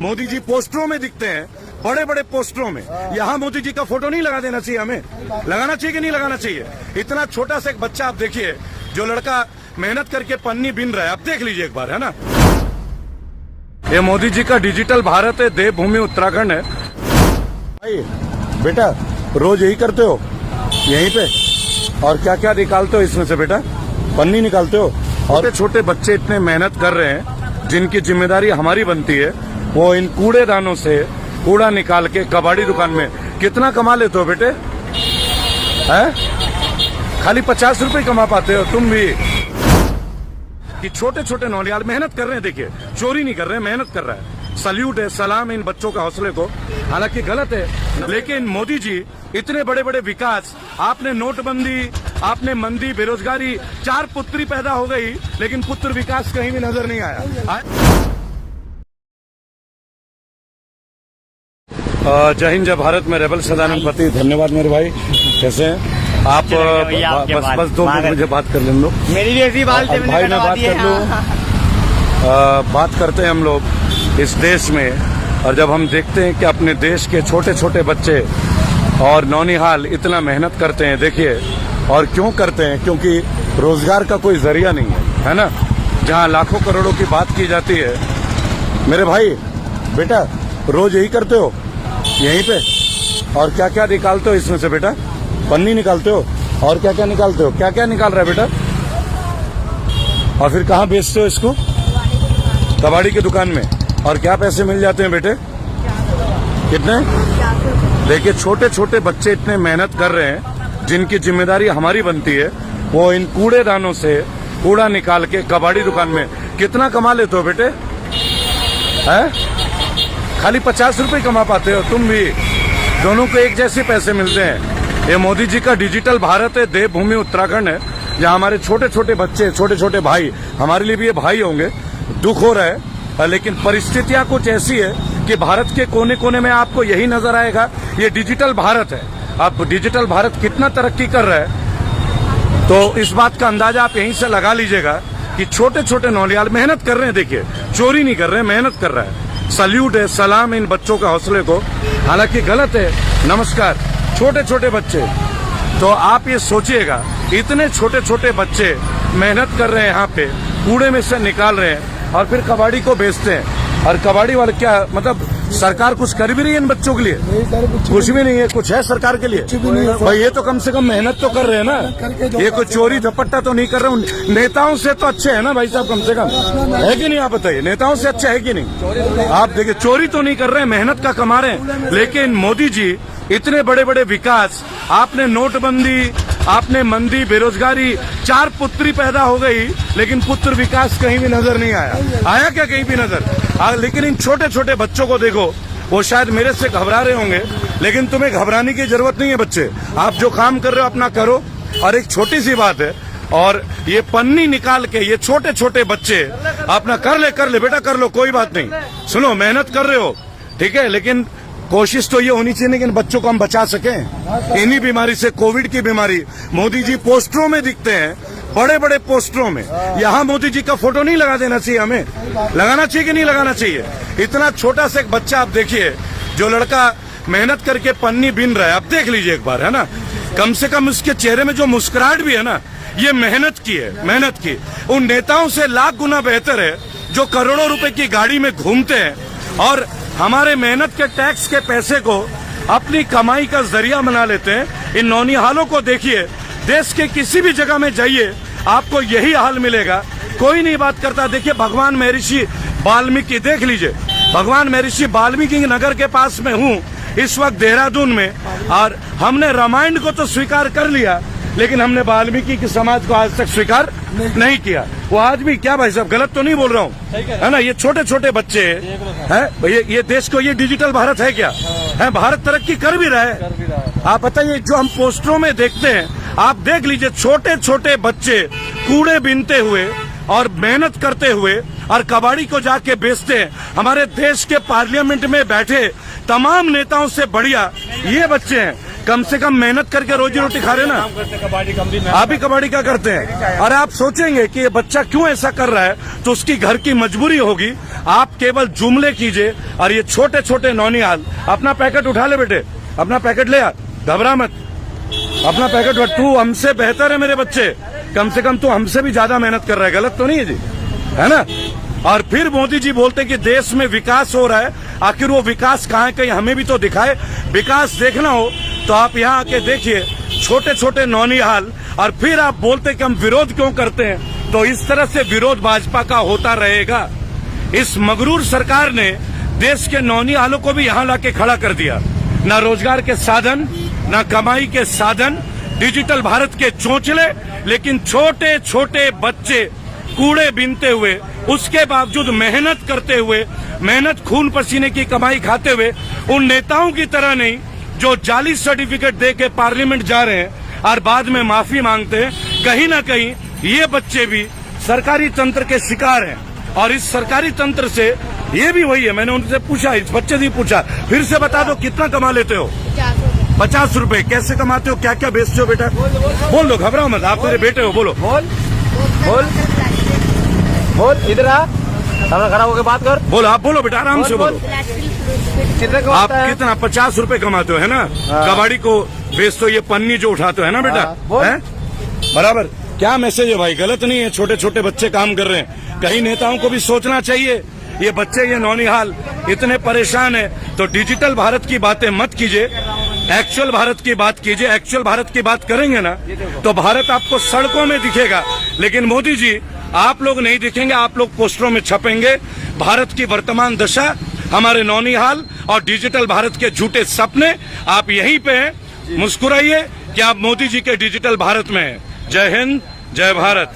मोदी जी पोस्टरों में दिखते हैं, बड़े बड़े पोस्टरों में। यहाँ मोदी जी का फोटो नहीं लगा देना चाहिए, हमें लगाना चाहिए कि नहीं लगाना चाहिए? इतना छोटा सा एक बच्चा आप देखिए, जो लड़का मेहनत करके पन्नी बिन रहा है, आप देख लीजिए एक बार, है ना। ये मोदी जी का डिजिटल भारत है, देवभूमि उत्तराखंड है। भाई बेटा रोज यही करते हो यहीं पे, और क्या क्या निकालते हो इसमें से बेटा? पन्नी निकालते हो। और छोटे बच्चे इतने मेहनत कर रहे हैं, जिनकी जिम्मेदारी हमारी बनती है, वो इन कूड़ेदानों से कूड़ा निकाल के कबाड़ी दुकान में कितना कमा लेते हो बेटे? हैं? खाली 50 रुपए कमा पाते हो तुम भी। कि छोटे छोटे नौनियाल मेहनत कर रहे हैं, देखिए चोरी नहीं कर रहे हैं, मेहनत कर रहा है। सल्यूट है, सलाम है इन बच्चों का हौसले को। हालांकि गलत है, लेकिन मोदी जी इतने बड़े बड़े विकास, आपने नोटबंदी, आपने मंदी, बेरोजगारी, 4 पुत्री पैदा हो गई, लेकिन पुत्र विकास कहीं भी नजर नहीं आया। जय हिंद, जय भारत में रेबल सदानंद पति। धन्यवाद मेरे भाई, कैसे हैं आप? बस 2 मिनट मुझे बात कर लें लोग, मेरी भी ऐसी बात है, भाई मैं बात कर लूँ। बात करते हैं हम लोग इस देश में, और जब हम देखते हैं कि अपने देश के छोटे छोटे बच्चे और नौनिहाल इतना मेहनत करते हैं, देखिए, और क्यों करते हैं? क्योंकि रोजगार का कोई जरिया नहीं है ना। जहाँ लाखों करोड़ों की बात की जाती है, मेरे भाई बेटा रोज यही करते हो यहीं पे, और क्या क्या निकालते हो इसमें से बेटा? पन्नी निकालते हो, और क्या क्या निकालते हो? क्या क्या निकाल रहा है बेटा? और फिर कहाँ बेचते हो इसको? कबाड़ी की दुकान में। और क्या पैसे मिल जाते हैं बेटे? कितने? देखिए छोटे छोटे बच्चे इतने मेहनत कर रहे हैं, जिनकी जिम्मेदारी हमारी बनती है, वो इन कूड़ेदानों से कूड़ा निकाल के कबाड़ी दुकान में कितना कमा लेते हो बेटे? हैं? खाली 50 रुपए कमा पाते हो तुम भी। दोनों को एक जैसे पैसे मिलते हैं। ये मोदी जी का डिजिटल भारत है, देवभूमि उत्तराखंड है, जहाँ हमारे छोटे छोटे बच्चे, छोटे छोटे भाई, हमारे लिए भी ये भाई होंगे, दुख हो रहा है, लेकिन परिस्थितियां कुछ ऐसी है कि भारत के कोने कोने में आपको यही नजर आएगा, ये डिजिटल भारत है। आप डिजिटल भारत कितना तरक्की कर रहा है, तो इस बात का अंदाजा आप यहीं से लगा लीजिएगा कि छोटे छोटे नौनियाल मेहनत कर रहे हैं। देखिए चोरी नहीं कर रहे हैं, मेहनत कर रहा है। सल्यूट है, सलाम है इन बच्चों का हौसले को। हालांकि गलत है, नमस्कार। छोटे छोटे बच्चे, तो आप ये सोचिएगा, इतने छोटे छोटे बच्चे मेहनत कर रहे हैं, यहाँ पे कूड़े में से निकाल रहे हैं, और फिर कबाड़ी को बेचते हैं। और कबाड़ी वाले क्या, मतलब सरकार कुछ कर भी रही है इन बच्चों के लिए? कुछ भी नहीं है। कुछ है सरकार के लिए? भाई ये तो कम से कम मेहनत तो कर रहे हैं ना, ये कोई चोरी झपट्टा तो नहीं कर रहे। नेताओं से तो अच्छे है ना भाई साहब, कम से कम है कि नहीं? आप बताइए, नेताओं से अच्छा है कि नहीं? आप देखिए चोरी तो नहीं कर रहे हैं, मेहनत का कमा रहे हैं। लेकिन मोदी जी इतने बड़े बड़े विकास, आपने नोटबंदी, आपने मंदी, बेरोजगारी, 4 पुत्री पैदा हो गई, लेकिन पुत्र विकास कहीं भी नजर नहीं आया क्या कहीं भी नजर? लेकिन इन छोटे छोटे बच्चों को देखो, वो शायद मेरे से घबरा रहे होंगे, लेकिन तुम्हें घबराने की जरूरत नहीं है बच्चे। आप जो काम कर रहे हो अपना करो। और एक छोटी सी बात है, और ये पन्नी निकाल के ये छोटे छोटे बच्चे अपना कर ले बेटा, कर लो, कोई बात नहीं। सुनो, मेहनत कर रहे हो ठीक है, लेकिन कोशिश तो ये होनी चाहिए कि इन बच्चों को हम बचा सकें इन्हीं बीमारी से, कोविड की बीमारी। मोदी जी पोस्टरों में दिखते हैं, बड़े बड़े पोस्टरों में। यहाँ मोदी जी का फोटो नहीं लगा देना चाहिए, हमें लगाना चाहिए कि नहीं लगाना चाहिए? इतना छोटा सा एक बच्चा आप देखिए, जो लड़का मेहनत करके पन्नी बिन रहा है, आप देख लीजिए एक बार, है ना। कम से कम उसके चेहरे में जो मुस्कुराहट भी है ना, ये मेहनत की है, मेहनत की। उन नेताओं से लाख गुना बेहतर है जो करोड़ों रुपए की गाड़ी में घूमते हैं, और हमारे मेहनत के टैक्स के पैसे को अपनी कमाई का जरिया बना लेते हैं। इन नौनिहालों को देखिए, देश के किसी भी जगह में जाइए आपको यही हाल मिलेगा। कोई नहीं बात करता। देखिए भगवान महर्षि वाल्मीकि, देख लीजिए, भगवान महर्षि वाल्मीकि नगर के पास में हूँ इस वक्त देहरादून में, और हमने रामायण को तो स्वीकार कर लिया, लेकिन हमने वाल्मीकि की समाज को आज तक स्वीकार नहीं किया। वो आज भी, क्या भाई साहब गलत तो नहीं बोल रहा हूँ, है ना? ये छोटे छोटे बच्चे हैं, ये देश को, ये डिजिटल भारत है क्या है? भारत तरक्की कर भी रहा है। आप बताइए, जो हम पोस्टरों में देखते हैं, आप देख लीजिए छोटे छोटे बच्चे कूड़े बीनते हुए और मेहनत करते हुए और कबाड़ी को जाके बेचते हैं। हमारे देश के पार्लियामेंट में बैठे तमाम नेताओं से बढ़िया ये बच्चे हैं। कम से कम मेहनत करके रोजी रोटी खा रहे ना। कबाड़ी कम भी आप भी कबाड़ी का करते हैं और आप सोचेंगे कि ये बच्चा क्यों ऐसा कर रहा है, तो उसकी घर की मजबूरी होगी। आप केवल जुमले कीजिए और ये छोटे छोटे नौनिहाल अपना पैकेट उठा ले बेटे, अपना पैकेट ले आ, घबरा मत, अपना पैकेट उठा। तू हमसे बेहतर है मेरे बच्चे, कम से कम तू हमसे भी ज्यादा मेहनत कर रहा है, गलत तो नहीं है जी, है ना। और फिर मोदी जी बोलते कि देश में विकास हो रहा है, आखिर वो विकास कहाँ है, कहीं हमें भी तो दिखाए। विकास देखना हो तो आप यहाँ आके देखिए, छोटे छोटे नौनिहाल, और फिर आप बोलते कि हम विरोध क्यों करते हैं। तो इस तरह से विरोध भाजपा का होता रहेगा। इस मगरूर सरकार ने देश के नौनिहालों को भी यहाँ लाके खड़ा कर दिया, ना रोजगार के साधन, ना कमाई के साधन, डिजिटल भारत के चोंचले, लेकिन छोटे छोटे बच्चे कूड़े बीनते हुए, उसके बावजूद मेहनत करते हुए, मेहनत खून पसीने की कमाई खाते हुए, उन नेताओं की तरह नहीं जो जाली सर्टिफिकेट दे के पार्लियामेंट जा रहे हैं और बाद में माफी मांगते हैं। कहीं ना कहीं ये बच्चे भी सरकारी तंत्र के शिकार हैं, और इस सरकारी तंत्र से ये भी वही है। मैंने उनसे पूछा, इस बच्चे से पूछा, फिर से बता दो कितना कमा लेते हो? 50 रुपए। कैसे कमाते हो, क्या क्या बेचते हो बेटा? बोल दो, घबराओ मत, आप मेरे बेटे हो, बोलो। बोल बोल बोल, इधर आ, सामने खड़ा होकर बात कर। बोलो, आप बोलो बेटा, आराम से बोलो। कितने आप कितना 50 रुपए कमाते हो, है ना? कबाड़ी को बेचते हो, ये पन्नी जो उठाते हो, है ना बेटा? है बराबर। क्या मैसेज है भाई? गलत नहीं है, छोटे छोटे बच्चे काम कर रहे हैं। कहीं नेताओं को भी सोचना चाहिए। ये बच्चे, ये नौनिहाल इतने परेशान है, तो डिजिटल भारत की बातें मत कीजिए, एक्चुअल भारत की बात कीजिए। एक्चुअल भारत की बात करेंगे ना तो भारत आपको सड़कों में दिखेगा, लेकिन मोदी जी आप लोग नहीं दिखेंगे, आप लोग पोस्टरों में छपेंगे। भारत की वर्तमान दशा, हमारे नौनिहाल और डिजिटल भारत के झूठे सपने, आप यहीं पे हैं। मुस्कुराइए कि आप मोदी जी के डिजिटल भारत में हैं। जय हिंद, जय भारत।